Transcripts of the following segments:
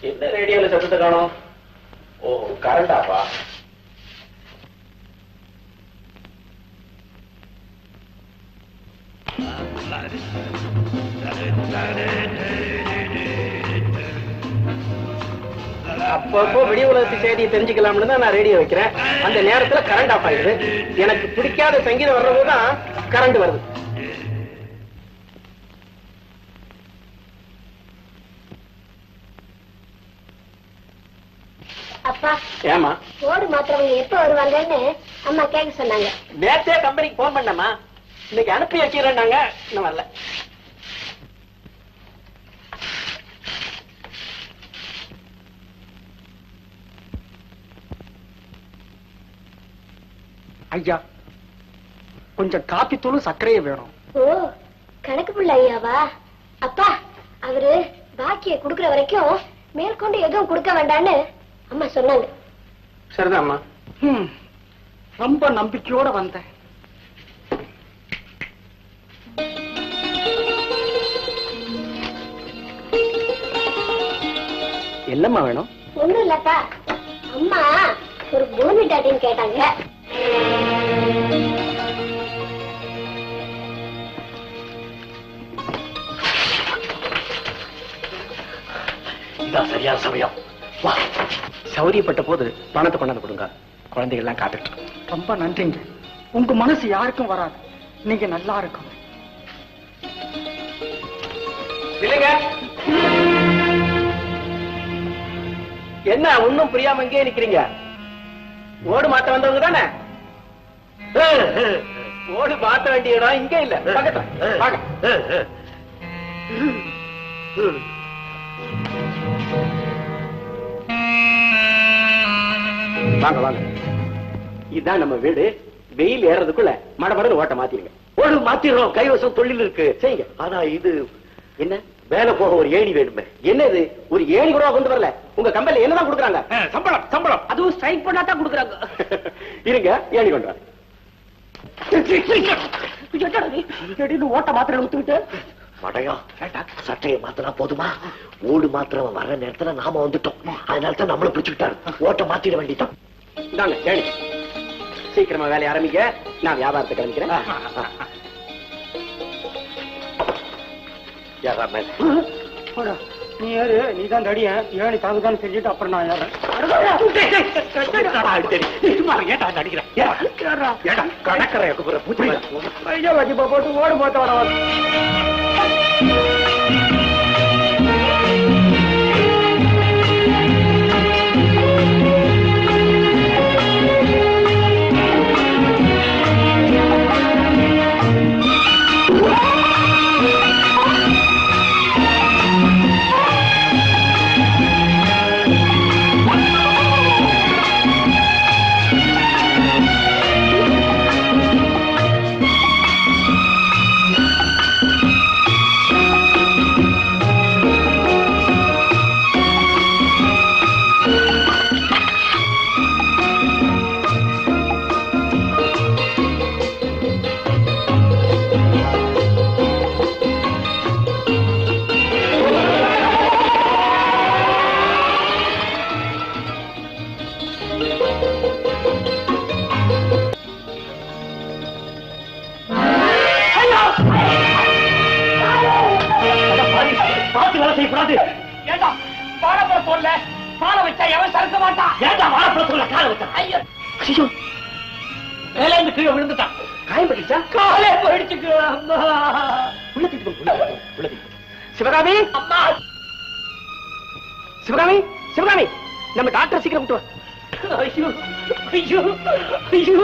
என்ன ரேடியோல சத்தத்தை காணோம்? ஓ, கரண்டாப்பா. அப்பப்போ வெளி உலகத்து செய்தியை தெரிஞ்சுக்கலாம்னு தான் நான் ரேடியோ வைக்கிறேன். அந்த நேரத்துல கரண்ட் ஆஃப் ஆயிடுது. எனக்கு பிடிக்காத சங்கீதம் வர்றதுதான் கரண்ட் வருது. அப்பா, ஏமா ஓடு மாத்திரவங்க எப்ப வருவாங்கன்னு அம்மா கேட்க சொன்னாங்க. நேத்தே கம்பெனிக்கு போன் பண்ணமா, இன்னைக்கு அனுப்பி வச்சிடறாங்க. இன்னும் வரல. ஐயா, கொஞ்சம் காப்பி தூளும் சர்க்கரையும் வேணும். ஓ, கணக்கு புள்ள ஐயாவா? அப்பா, அவரு பாக்கிய குடுக்கற வரைக்கும் மேற்கொண்டு எதுவும் கொடுக்க வேண்டான்னு அம்மா சொன்னாங்க. சரிதான் அம்மா. ரொம்ப நம்பிக்கையோட வந்தேன். என்னம்மா வேணும்? ஒண்ணும் இல்லப்பா, அம்மா ஒரு போர்மிட்டாட்டின்னு கேட்டாங்க. இதான் சரியான சமயம். சௌரியப்பட்ட போது பணத்தை கொண்டாந்து கொடுங்க. குழந்தைகள் எல்லாம் காத்துட்டு. ரொம்ப நன்றிங்க. உங்க மனசு யாருக்கும் வராது. நீங்க நல்லா இருக்கும். இல்லைங்க, என்ன ஒண்ணும் புரியாம இங்கே நிக்கிறீங்க? ஓடு மாத்த வந்தவங்க தானே? ஓடு மாத்த வேண்டிய இடம் இங்க இல்ல, பக்கத்துல வாங்க. வாங்க வாங்க. இதுதான் நம்ம வீடு. வெயில் ஏறதுக்குள்ள மடமடன்னு ஓட்ட மாத்திருங்க. ஓடு மாத்திடுறோம். கைவசம் தொழில் இருக்கு, செய்யுங்க. ஆனா இது என்ன, வேலை போக ஒரு ஏணி வேணுமே. என்னது, ஒரு ஏணி கூட கொண்டு வரல. உங்க கம்பெனில என்னதான் கொடுக்குறாங்க? சம்பளம். சம்பளம் அதுவும் ஸ்ட்ரைக் பண்ணாதான் கொடுக்குறாங்க. இருங்க, ஏணி கொண்டு வர. ஓட்ட மாத்திரை ஊத்துக்கிட்டு மடையா, சட்டையை மாத்தினா போதுமா? ஓடு மாத்திரம் வர்ற நேரத்துல நாம வந்துட்டோம். அதனாலதான் நம்மள பிடிச்சுக்கிட்டாரு. ஓட்ட மாத்திட வேண்டியதான். இந்தாங்க ஏணி. சீக்கிரமா வேலையை ஆரம்பிக்க. நான் வியாபாரத்தை கிளம்பிக்கிறேன். நீ யாரு? நீதான் தடிய ஏணி தாங்குதான்னு சொல்லிட்டு அப்புறம் நான் யாரு? போட்டு ஓடு போட்ட வர. சிவகாமி, சிவகாமி, சிவகாமி, நம்ம டாக்டர் சீக்கிரம் விட்டு வா. ஐயோ ஐயோ ஐயோ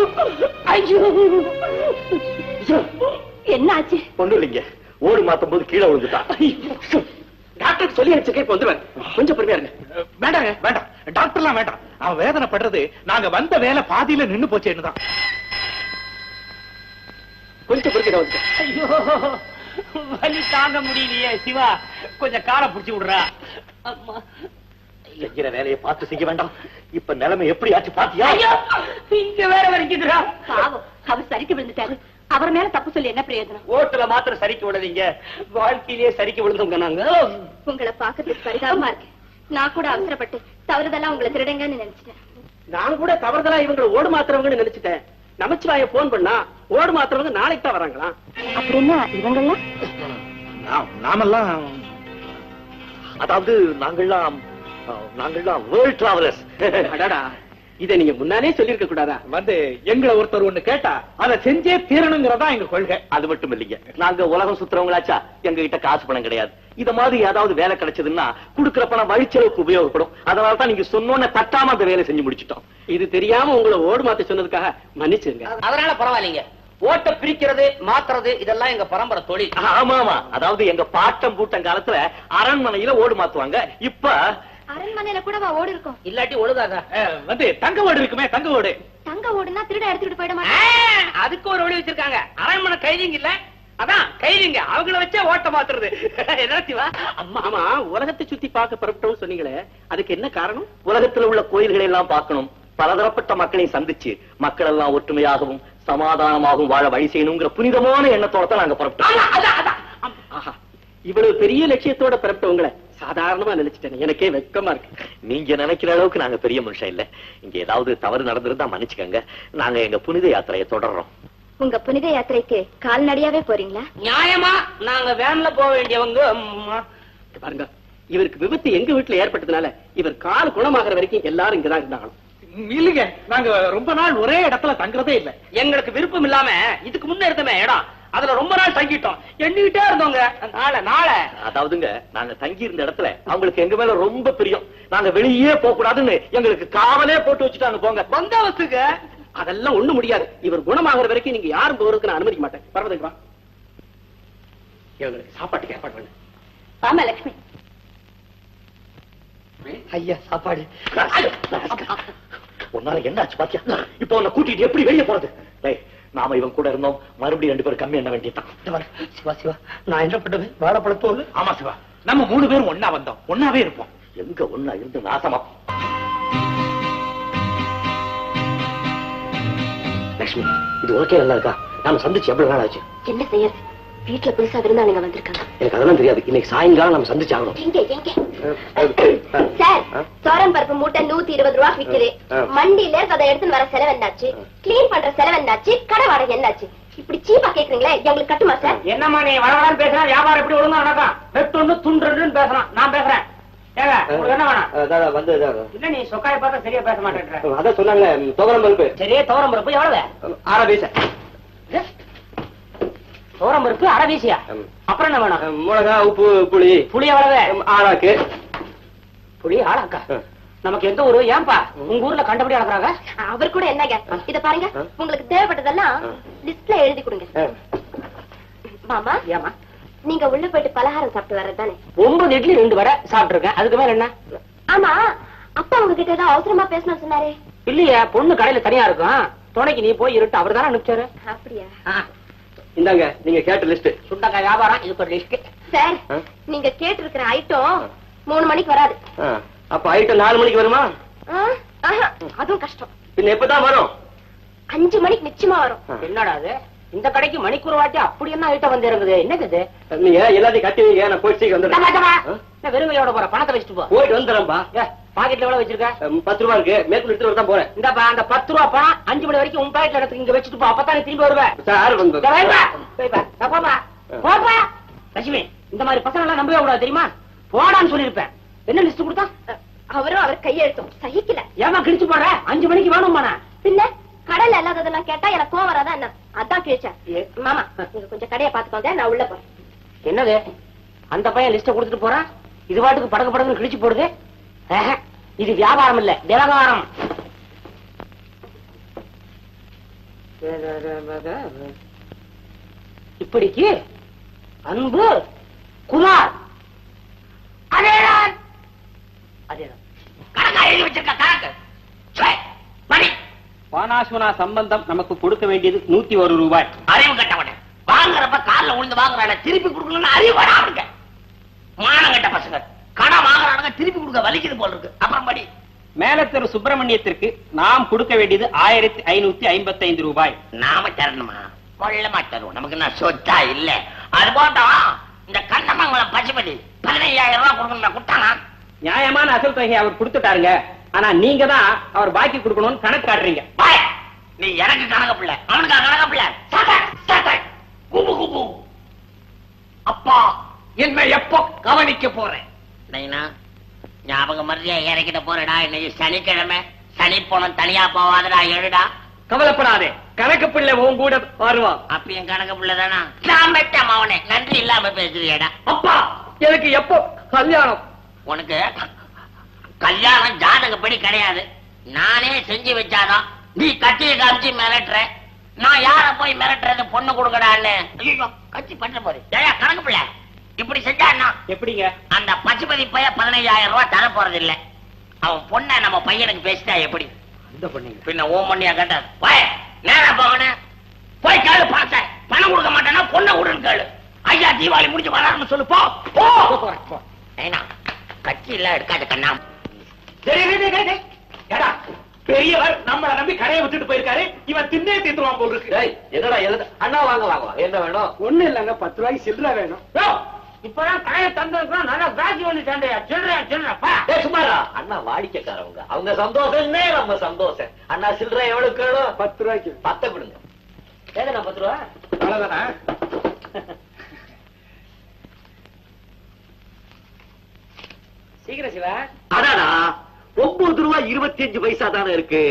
ஐயோ. என்ன ஆச்சு? ஒண்ணும் இல்லைங்க, ஓடு மாத்தும் போது கீழே விழுந்துட்டான். டாக்டருக்கு சொல்லி அனுப்பிச்சிருக்கேன், இப்ப வந்துருவேன். கொஞ்சம் பொறுமையா இருங்க. வேண்டாங்க, வேண்டாம், டாக்டர்லாம் வேண்டாம். அவன் வேதனைப்படுறது நாங்க வந்த வேலை பாதியில நின்னு போச்சேன்னுதான். கொஞ்சம் பொறுமையா வந்து. ஐயோ, வலி தாங்க முடியலையே சிவா, கொஞ்சம் காலை புடிச்சு விடுறா. அம்மா, செய்யற வேலையை பார்த்து செய்ய வேண்டாம். இப்ப நிலைமை எப்படி ஆச்சு பாத்தியா? ஐயோ, இங்க வேற வரைக்குதுடா. பாவம், அவர் சரிக்கு விழுந்துட்டாரு. அவர் மேல தப்பு சொல்லி என்ன பிரயோஜனம்? ஓட்டுல மாத்திரம் சரிக்க விடாதீங்க, வாழ்க்கையிலேயே சரிக்க விழுந்தவங்க நாங்க. உங்களை பாக்கிறதுக்கு பரிதாபமா இருக்கு. நான் கூட அவசரப்பட்டு தவறுதெல்லாம் உங்களை திருடங்கன்னு நினைச்சிட்டேன். நான் கூட தவறுதலா இவங்க ஓடு மாத்திரவங்கன்னு நினைச்சிட்டேன். நமச்சிவாய போன் பண்ணா ஓடு மாத்திரவங்க நாளைக்கு தான் வராங்களாம். அப்படின்னா இவங்கெல்லாம் நாமெல்லாம் அதாவது நாங்கள்லாம் வேர்ல்ட் டிராவலர்ஸ். அடடா, இதை நீங்க முன்னாலே சொல்லிருக்க கூடாதா? வந்து எங்களை ஒருத்தர் ஒண்ணு கேட்டா அதை செஞ்சே தீரணுங்கிறதா எங்க கொள்கை. அது மட்டும் இல்லைங்க, நாங்க உலகம் சுத்துறவங்களாச்சா, எங்க கிட்ட காசு பணம் கிடையாது. இத மாதிரி ஏதாவது வேலை கிடைச்சதுன்னா குடுக்கிற பணம் வழிச்செலவுக்கு உபயோகப்படும். அதனால தான் நீங்க சொன்னோன்னு தட்டாம அந்த வேலை செஞ்சு முடிச்சிட்டோம். இது தெரியாம உங்களை ஓடு மாத்த சொன்னதுக்காக மன்னிச்சுங்க. அதனால பரவாயில்லைங்க. ஓட்ட பிரிக்கிறது மாத்துறது இதெல்லாம் எங்க பரம்பரை தொழில். ஆமா ஆமா, அதாவது எங்க பாட்டம் பூட்டம் காலத்துல அரண்மனையில ஓடு மாத்துவாங்க. இப்ப அரண்மனையில கூடவா ஓடு இருக்கும்? இல்லாட்டி ஒழுகாதா? வந்து தங்க ஓடு இருக்குமே, தங்க ஓடு. தங்க ஓடுனா திருட எடுத்துட்டு போயிட மாட்டேன். அதுக்கு ஒரு வழி வச்சிருக்காங்க. அரண்மனை கைதிங்க இல்ல, அதான் கைதிங்க, அவங்கள வச்சே ஓட்ட மாத்துறது. என்ன சிவா? அம்மா ஆமா, உலகத்தை சுத்தி பார்க்க புறப்பட்டோம் சொன்னீங்களே, அதுக்கு என்ன காரணம்? உலகத்துல உள்ள கோயில்களை எல்லாம் பார்க்கணும், பலதரப்பட்ட மக்களை சந்திச்சு மக்கள் எல்லாம் ஒற்றுமையாகவும் சமாதானமாகவும் வாழ வழி செய்யணுங்கிற புனிதமான எண்ணத்தோட தான் நாங்க புறப்பட்டோம். ஆஹா, இவ்வளவு பெரிய லட்சியத்தோட புறப்பட்டவங்களை சாதாரணமா நினைச்சிட்டேன். எனக்கே வெட்கமா இருக்கு. நீங்க நினைக்கிற அளவுக்கு நாங்க பெரிய மனுஷன் இல்ல. இங்க ஏதாவது தவறு நடந்திருந்தா மன்னிச்சுக்கங்க. நாங்க எங்க புனித யாத்திரையை தொடர்றோம். உங்க புனித யாத்திரைக்கு கால்நடையாவே போறீங்களா? நியாயமா நாங்க வேன்ல போக வேண்டியவங்க. பாருங்க, இவருக்கு விபத்து எங்க வீட்டுல ஏற்பட்டதுனால இவர் கால் குணமாகற வரைக்கும் எல்லாரும் இங்கதான் இருந்தாங்க. இல்லைங்க, நாங்க ரொம்ப நாள் ஒரே இடத்துல தங்குறதே இல்ல. எங்களுக்கு விருப்பம் இல்லாம இதுக்கு முன்ன இருந்தமே இடம், அதுல ரொம்ப நாள் தங்கிட்டோம், எண்ணிக்கிட்டே இருந்தோங்க. நாளை அதாவதுங்க, நாங்க தங்கி இருந்த இடத்துல அவங்களுக்கு எங்க மேல ரொம்ப பிரியம். நாங்க வெளியே போக கூடாதுன்னு எங்களுக்கு காவலே போட்டு வச்சுட்டாங்க. போங்க பந்தாவத்துக்கு. அதெல்லாம் ஒண்ணு முடியாது. இவர் குணமாகற வரைக்கும் நீங்க யாரும் போறதுக்கு நான் அனுமதிக்க மாட்டேன். பரவாயில்லைங்களா? எங்களுக்கு சாப்பாட்டுக்கு ஏற்பாடு பண்ணு. ஆமா லட்சுமி. ஐயா சாப்பாடு. உன்னால என்ன ஆச்சு பாத்தியா? இப்போ உன்னை கூட்டிட்டு எப்படி வெளியே போறது? நாம இவன் கூட இருந்தோம், மறுபடியும் 2 பேரும் கம்மி என்ன வேண்டியதான். சிவா சிவா, நான் என்ன பண்றது? வாழைப்பழத்தோடு. ஆமா சிவா, நம்ம 3 பேரும் ஒன்னா வந்தோம், ஒன்னாவே இருப்போம். எங்க ஒன்னா இருந்து நாசமா. லட்சுமி, இது ஓகே நல்லா இருக்கா? நாம சந்திச்சு எவ்வளவு நாள் ஆச்சு? என்ன செய்யறது? வீட்டுல புதுசா விருந்தாளிங்க வந்திருக்காங்க. எனக்கு அதெல்லாம் தெரியாது. இன்னைக்கு சாயங்காலம் நம்ம சந்திச்சு ஆகணும். சார், சோரம் பருப்பு மூட்டை 120 ரூபா விக்குது. மண்டியில அதை எடுத்துன்னு வர செலவு என்னாச்சு? கிளீன் பண்ற செலவு என்னாச்சு? கடை வாடகை என்னாச்சு? இப்படி சீப்பா கேக்குறீங்களே, எங்களுக்கு கட்டுமா சார்? என்னம்மா நீ வளவளான்னு பேசுறேன், வியாபாரம் எப்படி ஒழுங்கா நடக்கும்? வெட்டு துண்டு பேசலாம். நான் பேசுறேன். ஏங்க, உங்களுக்கு என்ன வேணும்? வந்து இல்ல, நீ சொக்காய பார்த்தா சரியா பேச மாட்டேன்ற. அதான் சொன்னாங்க துவரம் பருப்பு. சரியே, துவரம் பருப்பு எவ்வளவு? 6 பைசா. துவரம் பருப்பு 1/2 பைசா. அப்புறம் என்ன வேணும்? மிளகா, உப்பு, புளி. புளி எவ்வளவு? ஆளாக்கு. புளி ஆளாக்கா? நமக்கு எந்த ஊரு? ஏன்பா உங்க ஊர்ல கண்டபடி அளக்குறாங்க? அவர் கூட என்னங்க, இத பாருங்க, உங்களுக்கு தேவைப்பட்டதெல்லாம் லிஸ்ட்ல எழுதி கொடுங்க. மாமா, ஏமா நீங்க உள்ள போயிட்டு பலகாரம் சாப்பிட்டு வர்றதுதானே? 9 இட்லி 2 வரை சாப்பிட்டு இருக்கேன். அதுக்கு மேல என்ன? ஆமா, அப்பா உங்ககிட்ட ஏதாவது அவசரமா பேசணும் சொன்னாரே? இல்லையா, பொண்ணு கடையில தனியா இருக்கும், துணைக்கு நீ போய் இருட்டு. அவர் தானே அனுப்பிச்சாரு. அப்படியா? இந்தாங்க நீங்க கேட்ட லிஸ்ட். சுண்டக்காய் வியாபாரம் இதுக்கு ஒரு லிஸ்ட். சார், நீங்க கேட்டு இருக்கிற ஐட்டம் 3 மணிக்கு வராது. அப்ப ஐட்டம் 4 மணிக்கு வருமா? அதுவும் கஷ்டம். பின்ன எப்பதான் வரும்? 5 மணிக்கு நிச்சயமா வரும். என்னடா அது, இந்த கடைக்கு மணிக்கு ஒரு வாட்டி அப்படி என்ன ஐட்டம் வந்து இருக்குது? என்னது நீங்க எல்லாத்தையும் கட்டி வைங்க, நான் போயிட்டு சீக்கிரம் வந்துடுறேன். வெறுமையோட போற, பணத்தை வச்சுட்டு போ. போயிட்டு வந்துடுறேன்பா. பாக்கெட்ல எவ்வளவு வச்சிருக்க? 10 ரூபா இருக்கு, மேற்கொண்டு எடுத்துட்டு தான் போறேன். இந்தப்பா, அந்த 10 ரூபா பணம் 5 மணி வரைக்கும் உன் பாக்கெட்ல எடுத்து இங்க வச்சுட்டு போ. அப்பதான் நீ திரும்பி வருவேன். சார் வந்து லட்சுமி, இந்த மாதிரி பசங்க எல்லாம் நம்பவே கூடாது தெரியுமா? போடான்னு சொல்லிருப்பேன். என்ன லிஸ்ட் கொடுத்தா? அவரும் அவர் கையெழுத்தும் சகிக்கல. ஏமா கிழிச்சு போற? 5 மணிக்கு வேணும்மா? பின்ன கடையில இல்லாததெல்லாம் கேட்டா எனக்கு கோவம் வராதா என்ன? அதான் கிழிச்சேன். மாமா, நீங்க கொஞ்சம் கடையை பாத்துக்கோங்க, நான் உள்ள போறேன். என்னது, அந்த பையன் லிஸ்ட கொடுத்துட்டு போறான், இது பாட்டுக்கு படகு படகுன்னு கிழிச்சு போடுது. இது வியாபாரம் இல்ல, விவகாரம். இப்படிக்கு அன்பு குமார். அதேதான் அதேதான் கணக்கா எழுதி வச்சிருக்க கணக்கு. மணி பானாசுனா சம்பந்தம் நமக்கு கொடுக்க வேண்டியது 101 ரூபாய். அறிவு கட்டவன வாங்குறப்ப காலில் விழுந்து வாங்குறான திருப்பி கொடுக்கணும்னு அறிவு வரானுங்க. மானம் கட்ட பசங்க கடன் வாங்குறானுங்க திருப்பி கொடுக்க வலிக்குது போல இருக்கு. அப்புறம் படி. மேலத்தெரு சுப்பிரமணியத்திற்கு நாம் கொடுக்க வேண்டியது 1555 ரூபாய். நாம தரணுமா? கொள்ளமா தருவோம். நமக்கு என்ன சொத்தா இல்ல. அது போட்டோம். இந்த கண்ணமங்கலம் பசுபதி 15,000 ரூபாய் கொடுக்கணும் கொடுத்தானா? நியாயமான அசல் தொகை அவர் கொடுத்துட்டாருங்க. ஆனா நீங்க தான் அவர் பாக்கி கொடுக்கணும்னு கணக்கு காட்டுறீங்க. பாய், நீ எனக்கு கணக்கு பிள்ளை, அவனுக்கு கணக்கு பிள்ளை. குபு குபு. அப்பா என்ன எப்போ கவனிக்க போறேன்? நைனா ஞாபகம் மரியா இறக்கிட்ட போறடா. இன்னைக்கு சனிக்கிழமை, சனி போனம் தனியா போவாதடா. எழுடா. கவலைப்படாதே, கணக்கு பிள்ளை உன் கூட வருவான். அப்ப என் கணக்கு பிள்ளை தானா? நான் மெட்டம் அவனே. நன்றி இல்லாம பேசுறியடா. அப்பா எனக்கு எப்போ கல்யாணம்? உனக்கு கல்யாணம் ஜாதகப்படி கிடையாது. நானே செஞ்சு வச்சாதான் நீ கட்டிய காமிச்சு மிரட்டுற. நான் யார போய் மிரட்டுறது? பொண்ணு கொடுக்கடான்னு. ஐயோ கட்சி பண்ற போது கணக்கு பிள்ளை இப்படி செஞ்சான்னா எப்படிங்க? அந்த பசுபதி பைய 15,000 ரூபாய் தர போறது இல்ல. அவன் பொண்ண நம்ம பையனுக்கு பேசிட்டா எப்படி? இந்த பொண்ணுங்க பின்ன ஓ மண்ணியா கேட்டார். நேரம் போகணும். போய் கேளு பணத்தை. பணம் கொடுக்க மாட்டேன்னா பொண்ணை விடுன்னு கேளு. ஐயா தீபாவளி முடிஞ்சு வராருன்னு சொல்லு. போ. ஏன்னா கட்சி எல்லாம் எடுக்காத கண்ணா. பெரியவர் நம்மளை நம்பி கடையை விட்டுட்டு போயிருக்காரு. இவன் தின்னே தீர்த்துவான் போல் இருக்கு. என்னடா அண்ணா வாங்க என்ன வேணும்? ஒண்ணு இல்லங்க, 10 ரூபாய்க்கு சில்லற வேணும். இப்பதான் கடையை தந்திருக்கோம். நல்லா காட்சி வந்து சண்டையா சில்லறப்பா. சுமாரா அண்ணா வாடிக்கைக்காரவங்க, அவங்க சந்தோஷமே நம்ம சந்தோஷம். அண்ணா சில்லற எவ்வளவு கேளும்? 10 ரூபாய்க்கு 10 கொடுங்க. ஏதா 10 ரூபா? அவ்வளவுதானா? சீக்கிரம் சிவா. அதானா 9 ரூபாய் 25 பைசா தானே இருக்கு.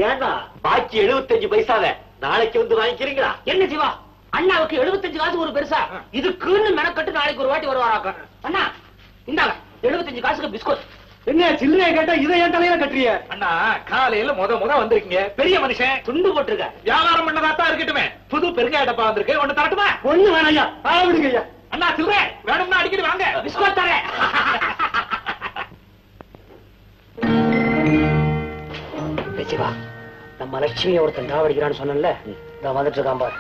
ஏன்னா பாக்கி 75 பைசாவை நாளைக்கு வந்து வாங்கிக்கிறீங்களா? என்ன சிவா, அண்ணாவுக்கு 75 காசு ஒரு பெருசா? இதுக்குன்னு மெனக்கட்டு நாளைக்கு ஒரு வாட்டி வருவாராக்க. அண்ணா இந்தாங்க 75 காசுக்கு பிஸ்கட். என்ன சில்லறைய கேட்டா இதை என் தலையில கட்டுறிய? அண்ணா காலையில முத வந்திருக்கீங்க. பெரிய மனுஷன் துண்டு போட்டிருக்க. வியாபாரம் பண்ணதாத்தான் இருக்கட்டுமே. புது பெருங்காய டப்பா வந்திருக்கு. ஒண்ணு தரட்டுமா? ஒண்ணு வேணாம் ஐயா, விடுங்க ஐயா. அண்ணா சில்லறை வேணும்னா அடிக்கடி வாங்க, பிஸ்கட் தரேன். சிவா, நம்ம லட்சுமியை ஒருத்தன் தாவடிக்கிறான்னு சொன்னல, நான் வந்துட்டு இருக்கான் பாரு.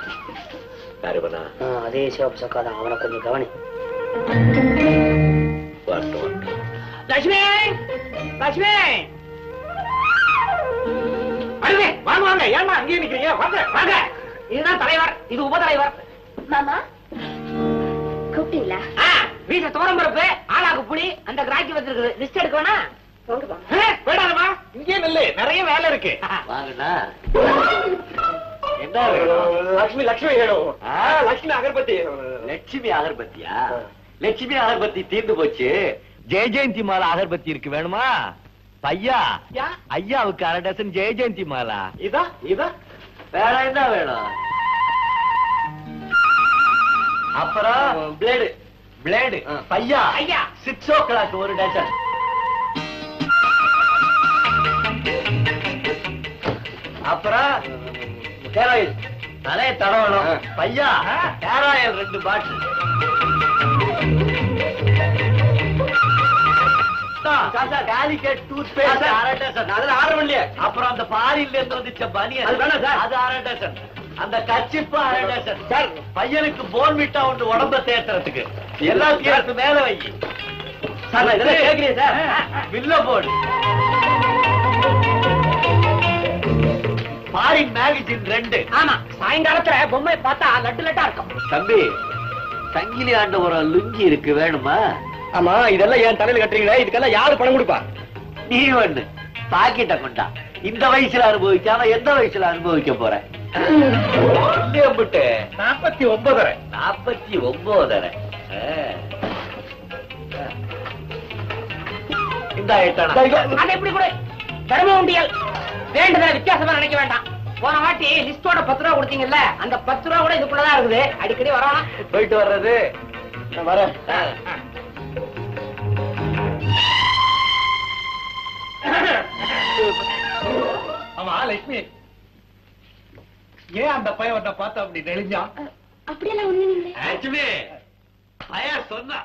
அதே சிவப்பு சக்காதான். அவனை கொஞ்சம் கவனி. லட்சுமி, லட்சுமி அருவே வாங்க வாங்க. ஏன்னா அங்கேயே நிக்கிறீங்க? வாங்க வாங்க. இதுதான் தலைவர், இது உபதலைவர். மாமா கூப்பிட்டீங்களா? வீட்டுல தோரம் பருப்பு, ஆளாக்கு புளி, அந்த கிராக்கி வச்சிருக்குது. லிஸ்ட் எடுக்க வேணா? வேடாதமா, இங்கே நில்லு, நிறைய வேலை இருக்கு. வாங்கண்ணா. என்ன லட்சுமி வேணும். லட்சுமி அகர்பத்தி. லட்சுமி அகர்பத்தியா? லட்சுமி அகர்பத்தி தீர்ந்து போச்சு. ஜெயஜெயந்தி மாலா அகர்பத்தி இருக்கு, வேணுமா? பையா ஐயாவுக்கு 1/2 டசன் ஜெயஜெயந்தி மாலா. இதா வேற என்ன வேணும்? அப்புறம் பிளேடு பையா 6 o'clock 1 டசன். அப்புறம் ஹேராயில் தலைய தடவணும். பையா ஹேராயில் 2 பாட்டில். காலிகேட் டூத் பேஸ்ட் 1/2 டசன். அதுல ஆர்டர் பண்ணலையே. அப்புறம் அந்த பாரில இருந்து வந்துச்ச பனியன், அது வேணா சார், அது 1/2 டசன். அந்த கச்சிப்பு 1/2 டசன். சார் பையனுக்கு போன்விட்டா ஒன்று உடம்ப தேத்துறதுக்கு. எல்லாத்தையும் எடுத்து மேல வை. சார் நான் இதெல்லாம் கேட்கிறேன் சார். பில்ல போடு. பாரின் மேகசின் 2. ஆமா, சாயங்காலத்துல பொம்மை பார்த்தா லட்டா இருக்கும். தம்பி, சங்கிலி ஆண்ட ஒரு லுங்கி இருக்கு, வேணுமா? ஆமா, இதெல்லாம் என் தலையில கட்டுறீங்களா? இதுக்கெல்லாம் யாரு பணம் கொடுப்பா? நீ ஒண்ணு பாக்கிட்ட கொண்டா. இந்த வயசுல அனுபவிக்காம எந்த வயசுல அனுபவிக்க போற? 49. 49. இந்த அது எப்படி கூட தர்ம உண்டியல் வேண்டுதல வித்தியாசமா நினைக்க வேண்டாம். போன வாட்டி லிஸ்டோட 10 ரூபா கொடுத்தீங்கல்ல, அந்த 10 ரூபா கூட இதுக்குள்ளதான் இருக்குது. அடிக்கடி வரணும், போயிட்டு வர்றது. வரேன். ஆமா லட்சுமி, ஏன் அந்த பையன் பார்த்தா அப்படி நெளிஞ்சான்? அப்படியெல்லாம் ஒண்ணு நீங்களே பயா சொன்னா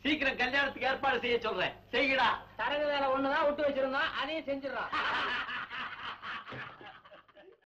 சீக்கிரம் கல்யாணத்துக்கு ஏற்பாடு செய்ய சொல்றேன் செய்யடா. தரகு வேலை ஒண்ணுதான் விட்டு வச்சிருந்தோம், அதையும் செஞ்சிடறோம்.